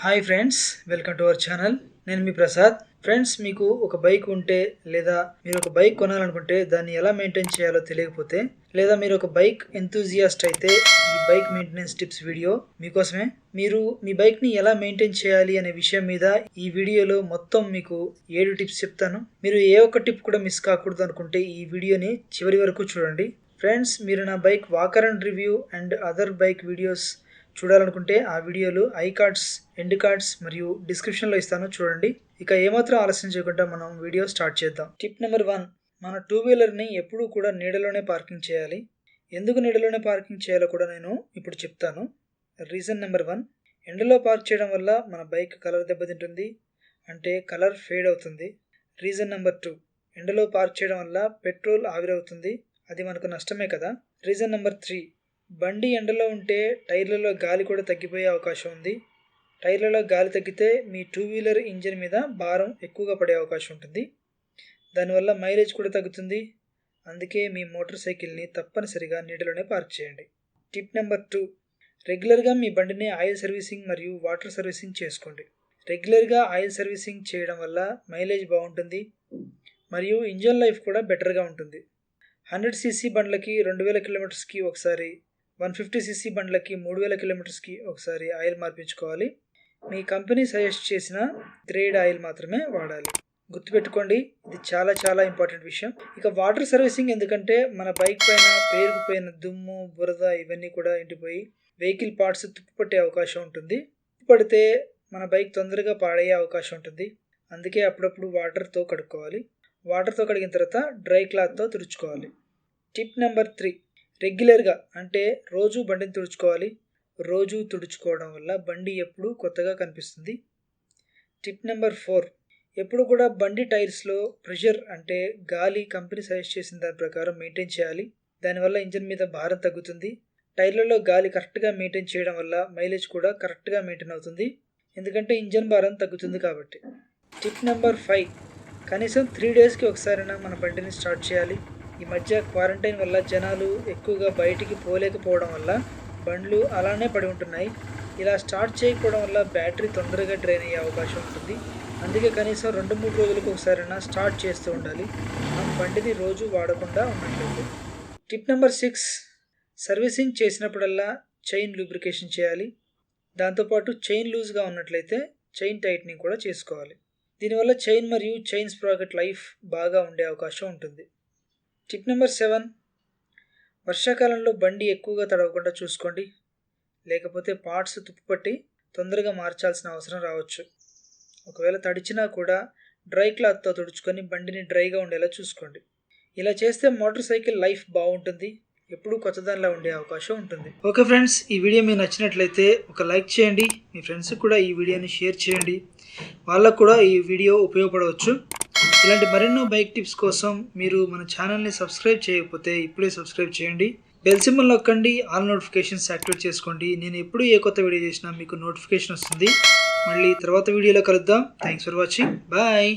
Hi friends, welcome to our channel. నేను మీ Prasad. Friends, మీకు ఒక బైక్ ఉంటే లేదా మీరు ఒక బైక్ కొనాలనుకుంటే దాన్ని ఎలా మెయింటైన్ చేయాలో తెలియకపోతే లేదా మీరు ఒక బైక్ ఎంతూజియాస్ట్ అయితే ఈ బైక్ మెయింటెనెన్స్ టిప్స్ వీడియో మీకోసమే. మీరు మీ బైక్ని ఎలా మెయింటైన్ చేయాలి అనే విషయం మీద ఈ వీడియోలో మొత్తం మీకు 7 టిప్స్ చెప్తాను. మీరు ఏ ఒక్క టిప్ కూడా మిస్ కాకూడదు అనుకుంటే ఈ వీడియోని చివరి వరకు చూడండి. ఫ్రెండ్స్, మీరు నా bike walker and review and other bike videos చూడాలనుకుంటే ఆ వీడియోలు ఐ కార్డ్స్, ఎండ్ కార్డ్స్ మరియు డిస్క్రిప్షన్లో ఇస్తాను, చూడండి. ఇక ఏమాత్రం ఆలస్యం చేయకుండా మనం వీడియో స్టార్ట్ చేద్దాం. టిప్ నెంబర్ 1, మన 2-వీలర్ని ఎప్పుడూ కూడా నీడలోనే పార్కింగ్ చేయాలి. ఎందుకు నీడలోనే పార్కింగ్ చేయాలో కూడా నేను ఇప్పుడు చెప్తాను. రీజన్ నెంబర్ 1, ఎండలో పార్క్ చేయడం వల్ల మన బైక్ కలర్ దెబ్బతింటుంది, అంటే కలర్ ఫేడ్ అవుతుంది. రీజన్ నెంబర్ 2, ఎండలో పార్క్ చేయడం వల్ల పెట్రోల్ ఆవిరవుతుంది, అది మనకు నష్టమే కదా. రీజన్ నెంబర్ 3, బండి ఎండలో ఉంటే టైర్లలో గాలి కూడా తగ్గిపోయే అవకాశం ఉంది. టైర్లలో గాలి తగ్గితే మీ 2-వీలర్ ఇంజిన్ మీద భారం ఎక్కువగా పడే అవకాశం ఉంటుంది. దానివల్ల మైలేజ్ కూడా తగ్గుతుంది. అందుకే మీ మోటార్ సైకిల్ని తప్పనిసరిగా నీడలోనే పార్క్ చేయండి. టిప్ నెంబర్ 2, రెగ్యులర్గా మీ బండిని ఆయిల్ సర్వీసింగ్ మరియు వాటర్ సర్వీసింగ్ చేసుకోండి. రెగ్యులర్గా ఆయిల్ సర్వీసింగ్ చేయడం వల్ల మైలేజ్ బాగుంటుంది మరియు ఇంజిన్ లైఫ్ కూడా బెటర్గా ఉంటుంది. 100cc బండ్లకి 2000 కిలోమీటర్స్కి ఒకసారి, 150cc బండ్లకి 3000 కిలోమీటర్స్కి ఒకసారి ఆయిల్ మార్పించుకోవాలి. మీ కంపెనీ సజెస్ట్ చేసిన గ్రేడ్ ఆయిల్ మాత్రమే వాడాలి. గుర్తుపెట్టుకోండి, ఇది చాలా చాలా ఇంపార్టెంట్ విషయం. ఇక వాటర్ సర్వీసింగ్ ఎందుకంటే మన బైక్ పైన పేరుకుపోయిన దుమ్ము, బురద ఇవన్నీ కూడా ఇంటిపోయి వెహికల్ పార్ట్స్ తుప్పు అవకాశం ఉంటుంది. పడితే మన బైక్ తొందరగా పాడయ్యే అవకాశం ఉంటుంది. అందుకే అప్పుడప్పుడు వాటర్తో కడుక్కోవాలి. వాటర్తో కడిగిన తర్వాత డ్రై క్లాత్తో తుడుచుకోవాలి. టిప్ నెంబర్ 3, రెగ్యులర్గా అంటే రోజు బండిని తుడుచుకోవాలి. రోజు తుడుచుకోవడం వల్ల బండి ఎప్పుడూ కొత్తగా కనిపిస్తుంది. టిప్ నెంబర్ 4, ఎప్పుడు కూడా బండి టైర్స్లో ప్రెషర్ అంటే గాలి కంపెనీ సజెస్ట్ చేసిన దాని ప్రకారం మెయింటైన్ చేయాలి. దానివల్ల ఇంజిన్ మీద భారం తగ్గుతుంది. టైర్లలో గాలి కరెక్ట్గా మెయింటైన్ చేయడం వల్ల మైలేజ్ కూడా కరెక్ట్గా మెయింటైన్ అవుతుంది, ఎందుకంటే ఇంజిన్ భారం తగ్గుతుంది కాబట్టి. టిప్ నెంబర్ 5, కనీసం 3 డేస్కి ఒకసారైనా మన బండిని స్టార్ట్ చేయాలి. ఈ మధ్య క్వారంటైన్ వల్ల జనాలు ఎక్కువగా బయటికి పోలేకపోవడం వల్ల బండ్లు అలానే పడి ఉంటున్నాయి. ఇలా స్టార్ట్ చేయకపోవడం వల్ల బ్యాటరీ తొందరగా డ్రైన్ అయ్యే అవకాశం ఉంటుంది. అందుకే కనీసం 2-3 రోజులకు ఒకసారైనా స్టార్ట్ చేస్తూ ఉండాలి, మనం బండిని రోజు వాడకుండా ఉన్నట్లయితే. టిప్ నెంబర్ 6, సర్వీసింగ్ చేసినప్పుడల్లా చైన్ లూబ్రికేషన్ చేయాలి. దాంతోపాటు చైన్ లూజ్గా ఉన్నట్లయితే చైన్ టైట్నింగ్ కూడా చేసుకోవాలి. దీనివల్ల చైన్ మరియు చైన్ స్ప్రాకెట్ లైఫ్ బాగా ఉండే అవకాశం ఉంటుంది. టిప్ నెంబర్ 7, వర్షాకాలంలో బండి ఎక్కువగా తడవకుండా చూసుకోండి, లేకపోతే పార్ట్స్ తుప్పుపట్టి తొందరగా మార్చాల్సిన అవసరం రావచ్చు. ఒకవేళ తడిచినా కూడా డ్రై క్లాత్తో తుడుచుకొని బండిని డ్రైగా ఉండేలా చూసుకోండి. ఇలా చేస్తే మోటార్ సైకిల్ లైఫ్ బాగుంటుంది, ఎప్పుడూ కొత్తదానిలా ఉండే అవకాశం ఉంటుంది. ఓకే ఫ్రెండ్స్, ఈ వీడియో మీకు నచ్చినట్లయితే ఒక లైక్ చేయండి. మీ ఫ్రెండ్స్కి కూడా ఈ వీడియోని షేర్ చేయండి, వాళ్ళకు కూడా ఈ వీడియో ఉపయోగపడవచ్చు. ఇలాంటి మరెన్నో బైక్ టిప్స్ కోసం మీరు మన ఛానల్ని సబ్స్క్రైబ్ చేయకపోతే ఇప్పుడే సబ్స్క్రైబ్ చేయండి. బెల్ సింబల్ నొక్కండి, ఆల్ నోటిఫికేషన్స్ యాక్టివేట్ చేసుకోండి. నేను ఎప్పుడు ఏ కొత్త వీడియో చేసినా మీకు నోటిఫికేషన్ వస్తుంది. మళ్ళీ తర్వాత వీడియోలో కలుద్దాం. Thanks for watching. బాయ్.